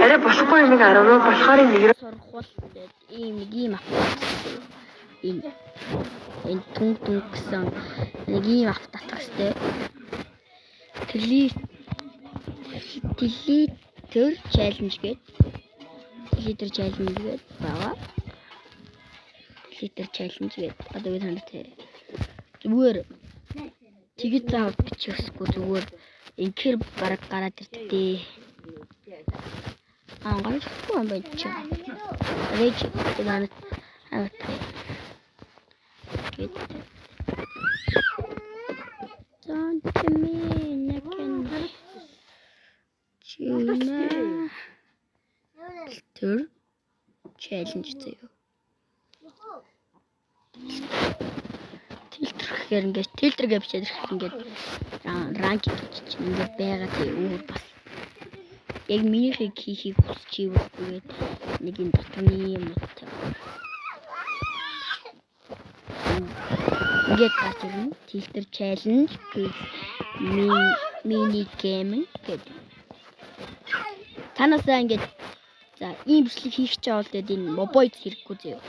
Арай болохгүй юм арав болохоор нэг сурах бол ийм автомат. Энэ түнг гэсэн нэг ийм автомат татах хэрэгтэй. Deleter challenge гэдэг. Deleter challenge гэдэг байгаа. Deleter challenge гэдэг. Одоо бид ханад зүгээр тэгээд заавал бичихсгүй зүгээр инкер бараг гараад ирдэг дээ. Ангаахгүй юм байна чи. Рэж тэгээд Deleter challenge заяа. Filter гэж бичээд ирэх ингээд ранк гэж ингээд байгаа тийм өөр бас. Яг минийхийг хийхийг хүсч ийвэрхгүйгээд нэг юм дотны юм уу. Ингээд гарч ирнэ. Filter challenge гэж mini game гэдэг. Танасаа ингээд за ийм бичлэг хийх ч бол тэгээд энэ мобойд хэрэггүй заяа.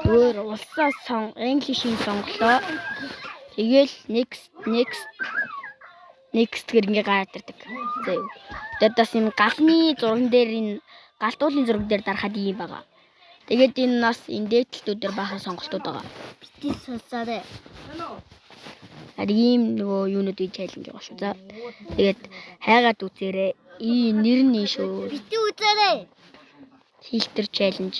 Өөр улсаа English-ийн сонголоо. Тэгэл next гэр ингээ гараад ирдэг. Зөө. Тэдээс энэ галны зурган дээр энэ галтуулын зураг дээр дарахад ийм байгаа. Тэгээд энэ нас энэ дээдлүүд дээр баахан сонголтууд байгаа. Бити сонсоорой. Ийм нөгөө юунууд ий чайлж байгаа шүү. За. Тэгээд хайгаад үзээрэй. Нэр нь шүү. Бити үзээрэй. Filter challenge.